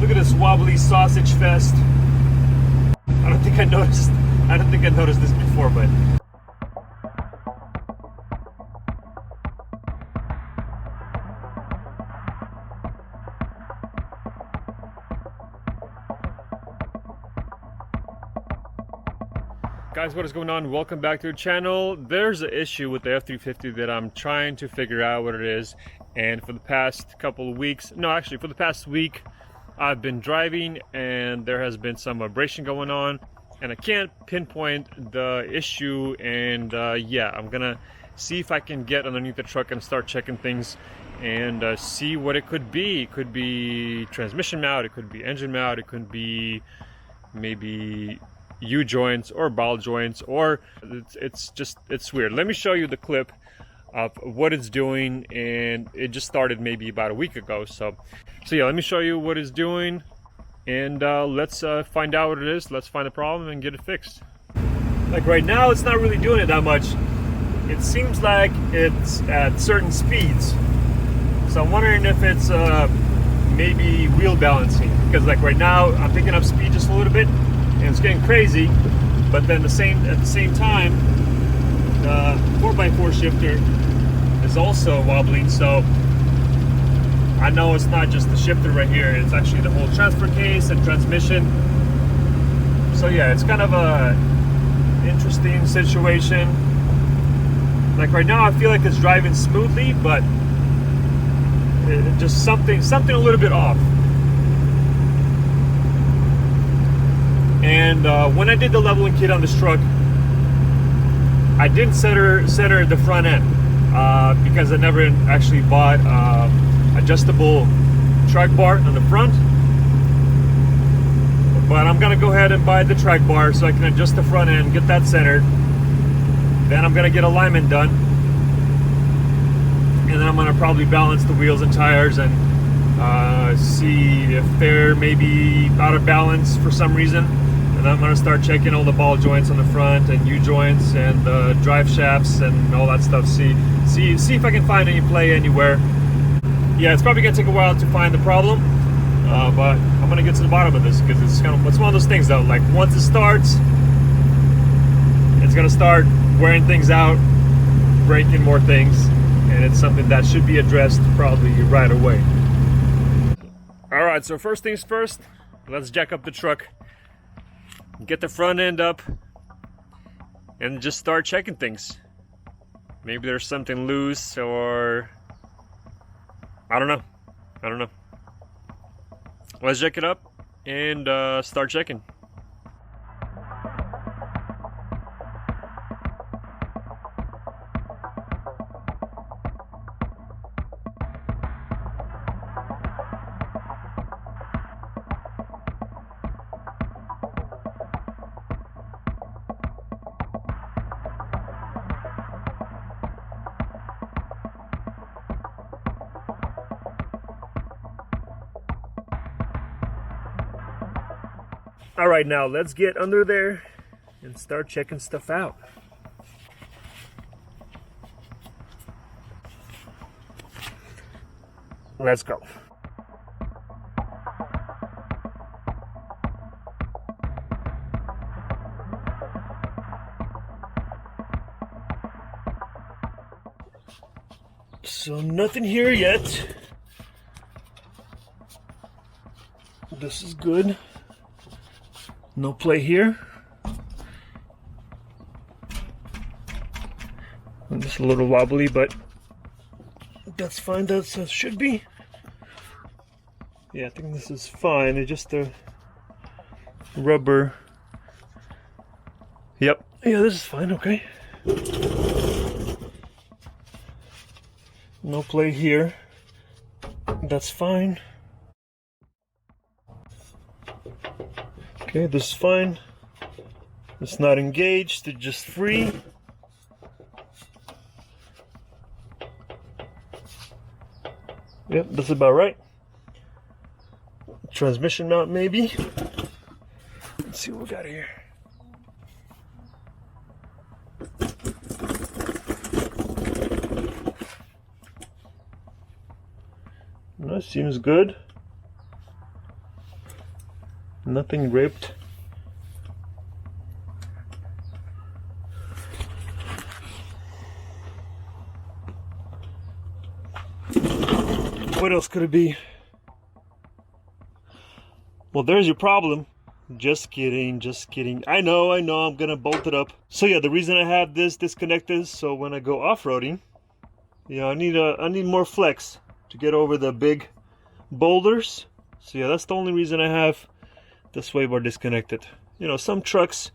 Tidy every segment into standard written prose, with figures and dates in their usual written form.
Look at this wobbly sausage fest. I don't think I noticed this before, but guys, what is going on? Welcome back to the channel. There's an issue with the F350 that I'm trying to figure out what it is, and for the past couple of weeks, no, actually for the past week, I've been driving and there has been some vibration going on, and I can't pinpoint the issue. And yeah, I'm gonna see if I can get underneath the truck and start checking things and see what it could be. It could be transmission mount, it could be engine mount, it could be maybe U-joints or ball joints, or it's weird. Let me show you the clip of what it's doing, and it just started maybe about a week ago. So yeah, let me show you what it's doing, and let's find out what it is. Let's find the problem and get it fixed. Like right now, it's not really doing it that much. It seems like it's at certain speeds, so I'm wondering if it's maybe wheel balancing, because like right now I'm picking up speed just a little bit and it's getting crazy, but then at the same time the 4x4 shifter is also wobbling. So I know it's not just the shifter right here, it's actually the whole transfer case and transmission. So yeah, it's kind of a interesting situation. Like right now I feel like it's driving smoothly, but just something a little bit off. And when I did the leveling kit on this truck, I didn't center the front end because I never actually bought adjustable track bar on the front. But I'm gonna go ahead and buy the track bar so I can adjust the front end, get that centered. Then I'm gonna get alignment done, and then I'm gonna probably balance the wheels and tires and see if they're maybe out of balance for some reason. And I'm gonna start checking all the ball joints on the front and U-joints and the drive shafts and all that stuff. See if I can find any play anywhere. Yeah, it's probably gonna take a while to find the problem, but I'm gonna get to the bottom of this, because it's one of those things though. Like once it starts, it's gonna start wearing things out, breaking more things, and it's something that should be addressed probably right away. All right, so first things first, let's jack up the truck, get the front end up, and just start checking things. Maybe there's something loose, or I don't know. Let's jack it up and start checking. All right, now let's get under there and start checking stuff out. Let's go. So nothing here yet. This is good. No play here. I'm just a little wobbly, but that's fine. That's as should be. Yeah, I think this is fine. It's just a rubber. Yep. Yeah, this is fine. Okay. No play here. That's fine. Okay, this is fine. It's not engaged, it's just free. Yep, that's about right. Transmission mount maybe. Let's see what we got here. That seems good. Nothing ripped. What else could it be? Well, there's your problem. Just kidding, just kidding. I know, I'm gonna bolt it up. So yeah, the reason I have this disconnected, so when I go off-roading, you know, I need more flex to get over the big boulders. So yeah, that's the only reason I have the sway bar disconnected. You know, some trucks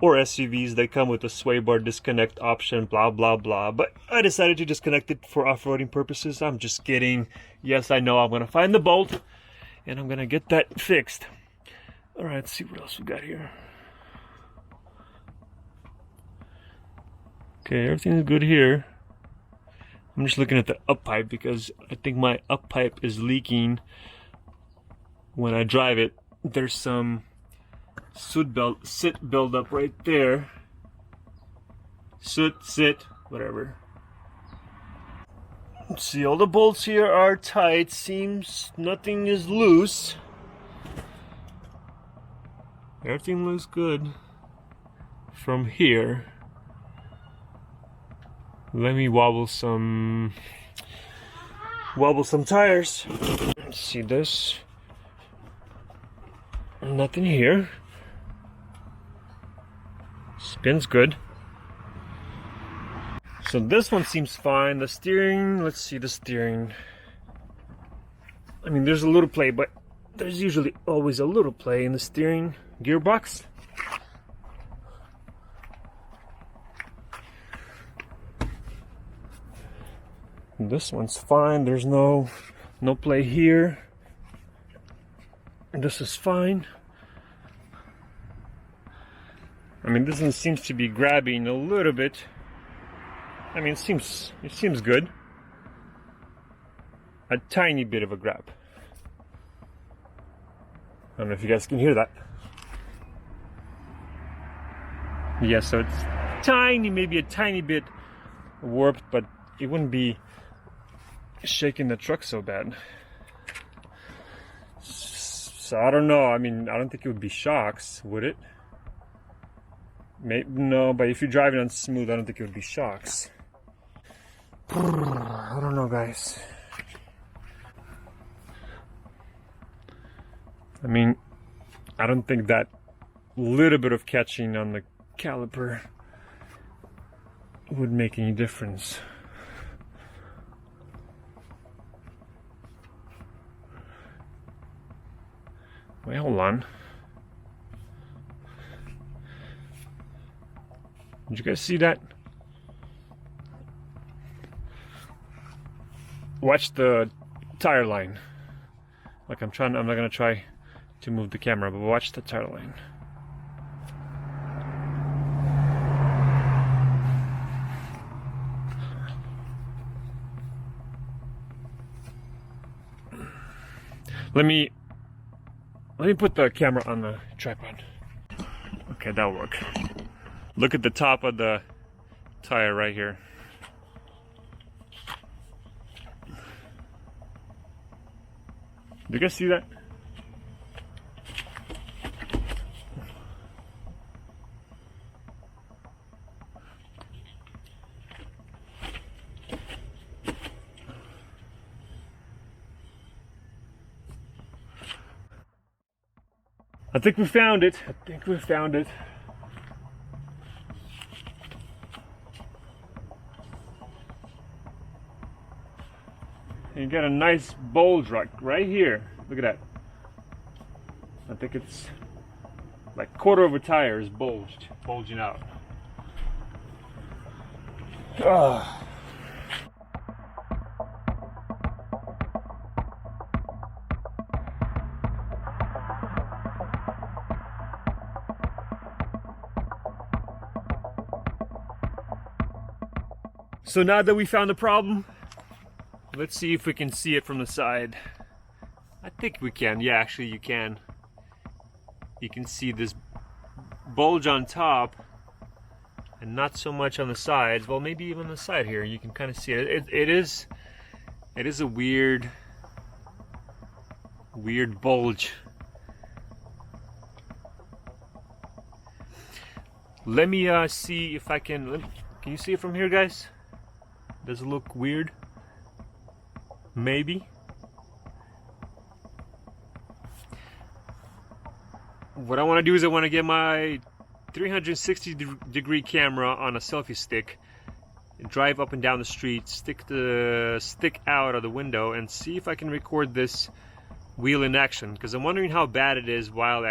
or SUVs, they come with a sway bar disconnect option, blah blah blah, but I decided to disconnect it for off-roading purposes. I'm just kidding. Yes, I know, I'm gonna find the bolt and I'm gonna get that fixed. All right, let's see what else we got here. Okay, everything's good here. I'm just looking at the up pipe because I think my up pipe is leaking when I drive it. There's some soot buildup right there. Sit, whatever. Let's see, all the bolts here are tight. Seems nothing is loose. Everything looks good from here. Let me wobble some tires. Let's see this. Nothing here. Spins good. So this one seems fine. The steering, let's see the steering. I mean, there's a little play, but there's usually always a little play in the steering gearbox. This one's fine. There's no play here. This is fine. I mean, this one seems to be grabbing a little bit. I mean, it seems good. A tiny bit of a grab. I don't know if you guys can hear that. Yeah, so it's tiny, maybe a tiny bit warped, but it wouldn't be shaking the truck so bad. So I don't know. I mean, I don't think it would be shocks, would it? Maybe, no, but if you're driving on smooth, I don't think it would be shocks. I don't know, guys. I mean, I don't think that little bit of catching on the caliper would make any difference. Wait, hold on. Did you guys see that? Watch the tire line. Like I'm not gonna try to move the camera, but watch the tire line. Let me put the camera on the tripod. Okay, that'll work. Look at the top of the tire right here. Do you guys see that? I think we found it. You got a nice bulge right here. Look at that. I think it's like quarter of a tire is bulging out. So now that we found the problem, let's see if we can see it from the side. I think we can. Yeah, actually you can. You can see this bulge on top and not so much on the sides. Well, maybe even the side here, you can kind of see it. It is a weird bulge Let me see if I can you see it from here, guys? Does it look weird? Maybe. What I want to do is I want to get my 360-degree camera on a selfie stick, drive up and down the street, stick the stick out of the window, and see if I can record this wheel in action, because I'm wondering how bad it is while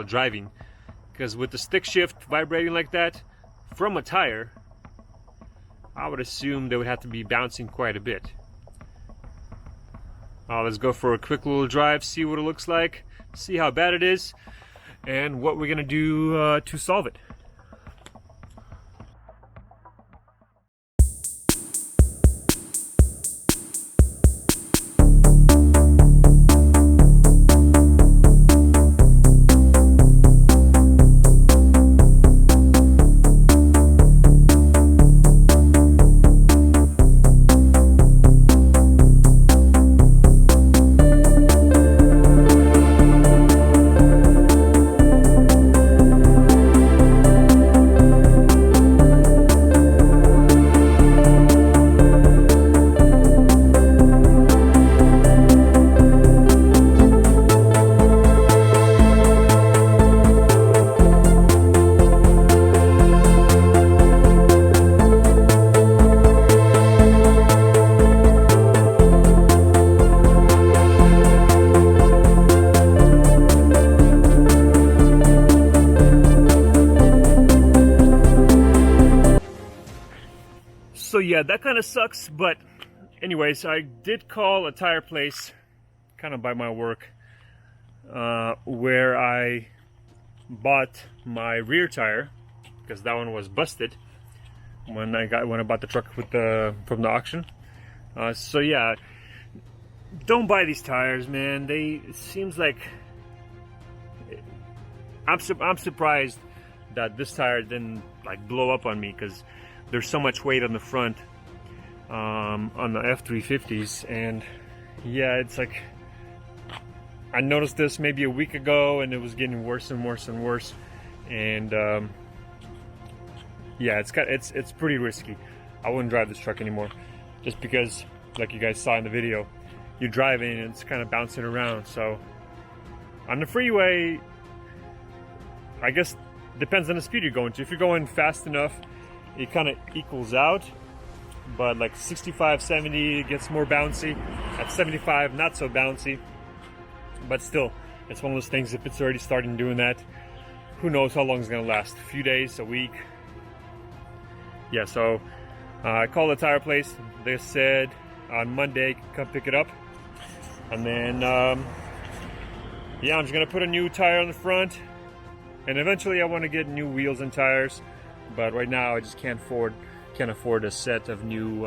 driving, because with the stick shift vibrating like that from a tire, I would assume they would have to be bouncing quite a bit. Let's go for a quick little drive, see what it looks like, see how bad it is, and what we're gonna do to solve it. So yeah, that kind of sucks, but anyways, I did call a tire place kind of by my work where I bought my rear tire, because that one was busted when I bought the truck with from the auction. So yeah, don't buy these tires, man. It seems like I'm surprised that this tire didn't like blow up on me, because there's so much weight on the front on the F350s, and yeah, it's like I noticed this maybe a week ago, and it was getting worse and worse and worse, and yeah, it's pretty risky. I wouldn't drive this truck anymore, just because, like you guys saw in the video, you're driving and it's kind of bouncing around. So on the freeway, I guess depends on the speed you're going to. If you're going fast enough, it kind of equals out, but like 65, 70, it gets more bouncy. At 75, not so bouncy, but still, it's one of those things. If it's already starting doing that, who knows how long it's gonna last? A few days, a week. Yeah, so I called the tire place. They said on Monday, come pick it up, and then yeah, I'm just gonna put a new tire on the front, and eventually I want to get new wheels and tires. But right now I just can't afford a set of new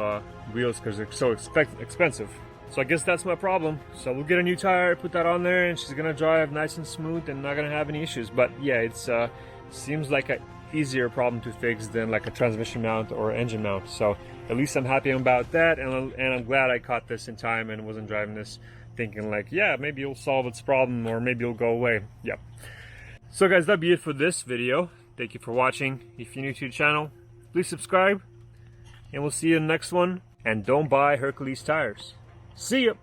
wheels, because they're so expensive. So I guess that's my problem. So we'll get a new tire, put that on there, and she's gonna drive nice and smooth and not gonna have any issues. But yeah, it's seems like an easier problem to fix than like a transmission mount or engine mount. So at least I'm happy about that, and I'm glad I caught this in time and wasn't driving this thinking like, yeah, maybe it'll solve its problem, or maybe it'll go away. Yep. So guys, that'll be it for this video. Thank you for watching. If you're new to the channel, please subscribe, and we'll see you in the next one. And don't buy Hercules tires. See ya!